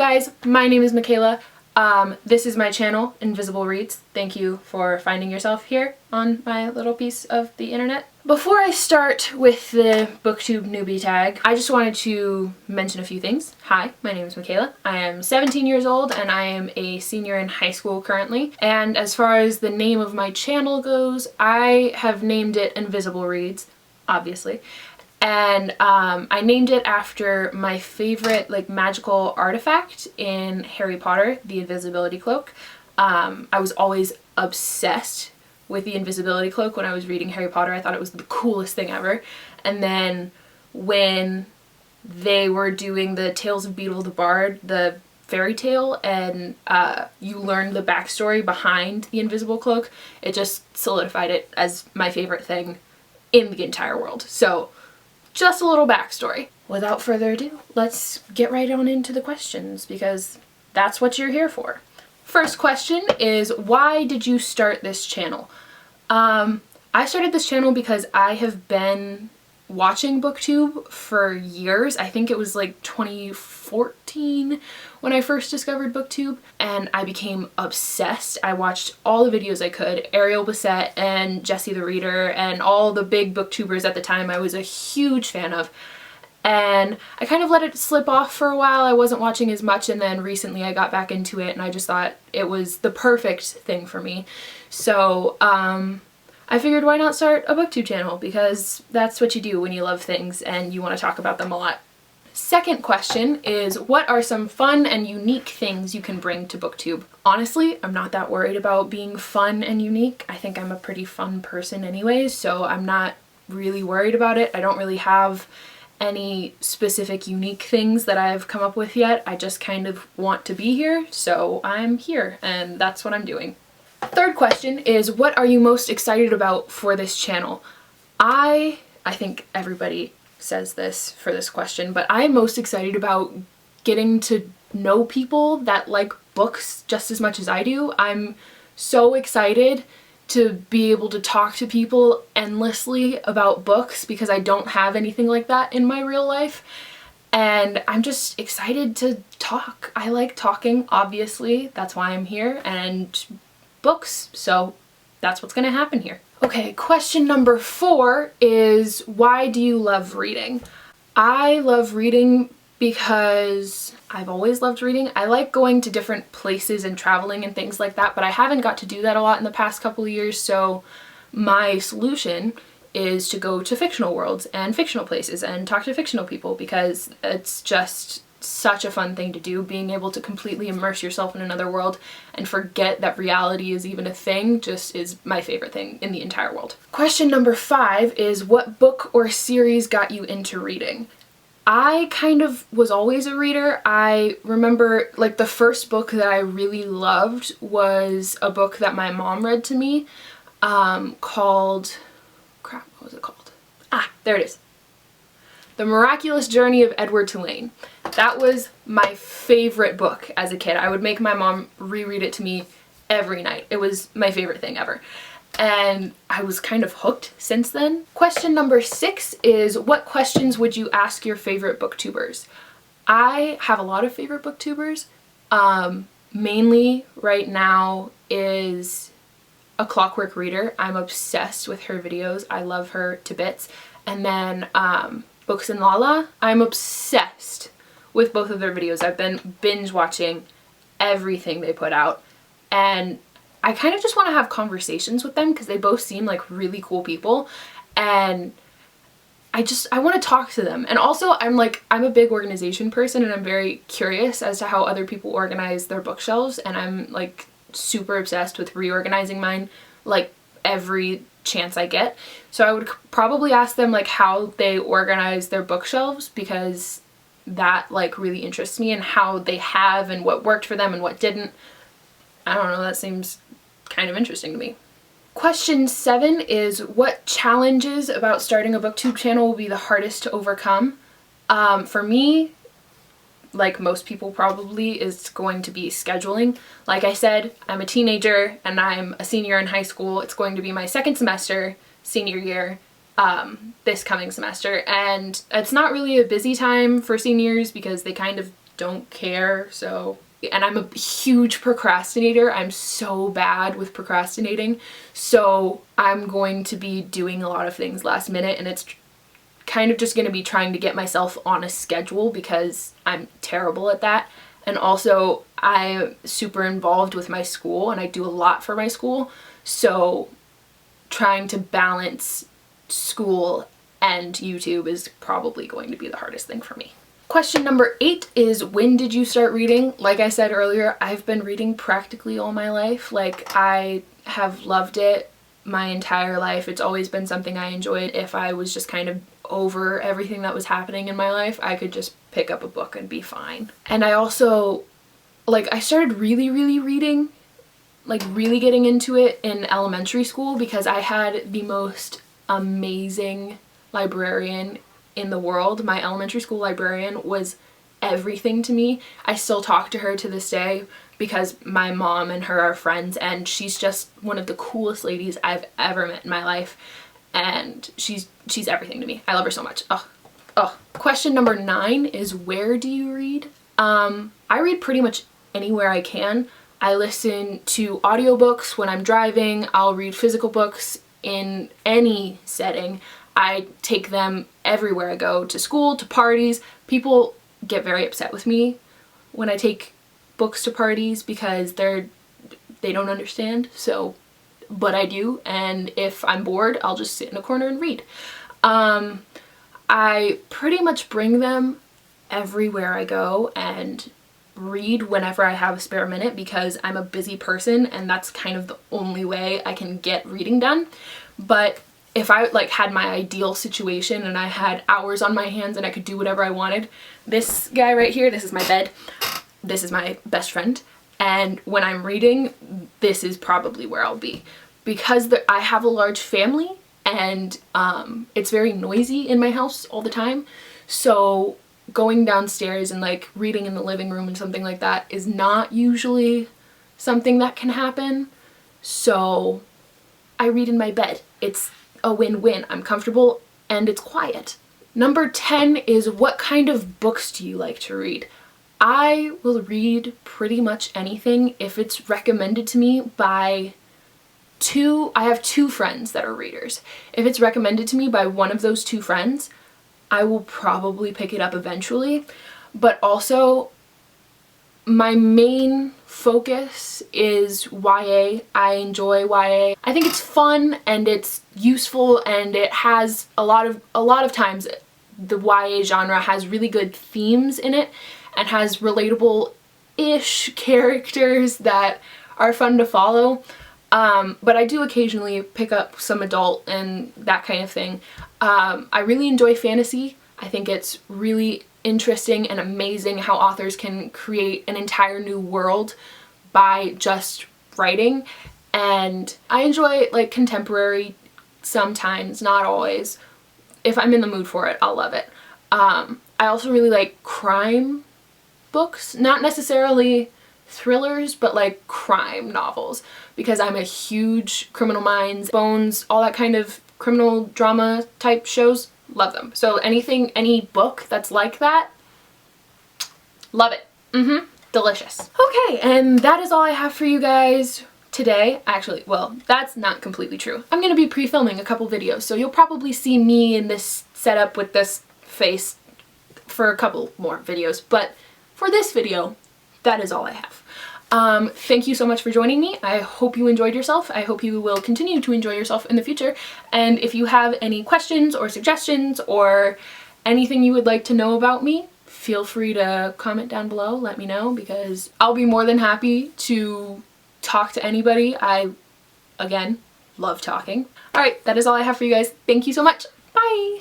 guys, my name is Michaela. This is my channel, Invisible Reads. Thank you for finding yourself here on my little piece of the internet. Before I start with the Booktube Newbie Tag, I just wanted to mention a few things. Hi, my name is Michaela. I am 17 years old and I am a senior in high school currently. And as far as the name of my channel goes, I have named it Invisible Reads, obviously. And I named it after my favorite magical artifact in Harry Potter, the invisibility cloak. I was always obsessed with the invisibility cloak when I was reading Harry Potter. I thought it was the coolest thing ever. And then when they were doing the Tales of Beedle the Bard, the fairy tale, and you learned the backstory behind the invisible cloak, it just solidified it as my favorite thing in the entire world. So just a little backstory. Without further ado, let's get right on into the questions because that's what you're here for. First question is, why did you start this channel? I started this channel because I have been watching Booktube for years. I think it was like 2014 when I first discovered Booktube, and I became obsessed. I watched all the videos I could, Ariel Bissett and Jessie the Reader and all the big Booktubers at the time I was a huge fan of. And I kind of let it slip off for a while. I wasn't watching as much, and then recently I got back into it and I just thought it was the perfect thing for me. So I figured why not start a Booktube channel, because that's what you do when you love things and you want to talk about them a lot. Second question is, what are some fun and unique things you can bring to Booktube? Honestly, I'm not that worried about being fun and unique. I think I'm a pretty fun person anyways, so I'm not really worried about it. I don't really have any specific unique things that I've come up with yet. I just kind of want to be here, so I'm here and that's what I'm doing. Third question is, what are you most excited about for this channel? I think everybody says this for this question, but I'm most excited about getting to know people that like books just as much as I do. I'm so excited to be able to talk to people endlessly about books because I don't have anything like that in my real life. And I'm just excited to talk. I like talking, obviously. That's why I'm here. And books, so that's what's gonna happen here. Okay, question number 4 is, why do you love reading? I love reading because I've always loved reading. I like going to different places and traveling and things like that, but I haven't got to do that a lot in the past couple of years, so my solution is to go to fictional worlds and fictional places and talk to fictional people because it's just such a fun thing to do. Being able to completely immerse yourself in another world and forget that reality is even a thing just is my favorite thing in the entire world. Question number 5 is, what book or series got you into reading? I kind of was always a reader. I remember the first book that I really loved was a book that my mom read to me called, crap, what was it called? Ah, there it is. The Miraculous Journey of Edward Tulane. That was my favorite book as a kid. I would make my mom reread it to me every night. It was my favorite thing ever. And I was kind of hooked since then. Question number 6 is, what questions would you ask your favorite booktubers? I have a lot of favorite booktubers. Mainly right now is A Clockwork Reader. I'm obsessed with her videos. I love her to bits. And then Books and Lala. I'm obsessed with both of their videos. I've been binge watching everything they put out, and I kind of just want to have conversations with them because they both seem like really cool people, and I want to talk to them. And also I'm a big organization person and I'm very curious as to how other people organize their bookshelves, and I'm super obsessed with reorganizing mine every chance I get. So I would probably ask them how they organize their bookshelves because that really interests me, and how they have and what worked for them and what didn't. I don't know, that seems kind of interesting to me. Question 7 is, what challenges about starting a booktube channel will be the hardest to overcome? For me, like most people probably, is going to be scheduling. Like I said, I'm a teenager and I'm a senior in high school. It's going to be my second semester, senior year, this coming semester, and it's not really a busy time for seniors because they kind of don't care. So, and I'm a huge procrastinator. I'm so bad with procrastinating. So I'm going to be doing a lot of things last minute, and it's kind of just going to be trying to get myself on a schedule because I'm terrible at that. And also I'm super involved with my school and I do a lot for my school. So trying to balance school and YouTube is probably going to be the hardest thing for me. Question number 8 is, when did you start reading? Like I said earlier, I've been reading practically all my life. Like, I have loved it my entire life. It's always been something I enjoyed. If I was just kind of over everything that was happening in my life, I could just pick up a book and be fine. And I also, like, I started really reading, like really getting into it in elementary school because I had the most amazing librarian in the world. My elementary school librarian was everything to me. I still talk to her to this day because my mom and her are friends, and she's just one of the coolest ladies I've ever met in my life, and she's everything to me. I love her so much. Oh. Question number 9 is, where do you read? I read pretty much anywhere I can. I listen to audiobooks when I'm driving. I'll read physical books in any setting. I take them everywhere I go, to school, to parties. People get very upset with me when I take books to parties because they don't understand. So, but I do, and if I'm bored, I'll just sit in a corner and read. I pretty much bring them everywhere I go and read whenever I have a spare minute because I'm a busy person and that's kind of the only way I can get reading done. But if I like had my ideal situation and I had hours on my hands and I could do whatever I wanted, this guy right here, this is my bed, this is my best friend, and when I'm reading, this is probably where I'll be. Because I have a large family and it's very noisy in my house all the time, so going downstairs and like reading in the living room and something like that is not usually something that can happen. So I read in my bed. It's a win-win. I'm comfortable and it's quiet. Number 10 is, what kind of books do you like to read? I will read pretty much anything if it's recommended to me by I have 2 friends that are readers. If it's recommended to me by one of those 2 friends, I will probably pick it up eventually. But also, my main focus is YA. I enjoy YA. I think it's fun and it's useful, and it has a lot of times the YA genre has really good themes in it and has relatable-ish characters that are fun to follow. But I do occasionally pick up some adult and that kind of thing. I really enjoy fantasy. I think it's really interesting and amazing how authors can create an entire new world by just writing. And I enjoy like contemporary sometimes, not always. If I'm in the mood for it, I'll love it. I also really like crime books, not necessarily thrillers, but like crime novels, because I'm a huge Criminal Minds, Bones, all that kind of criminal drama type shows, love them. So any book that's like that, love it. Delicious. Okay, and that is all I have for you guys today. Actually, well, that's not completely true. I'm gonna be pre-filming a couple videos, so you'll probably see me in this setup with this face for a couple more videos, but for this video, that is all I have. Thank you so much for joining me. I hope you enjoyed yourself. I hope you will continue to enjoy yourself in the future. And if you have any questions or suggestions or anything you would like to know about me, feel free to comment down below. Let me know, because I'll be more than happy to talk to anybody. I, again, love talking. Alright, that is all I have for you guys. Thank you so much. Bye!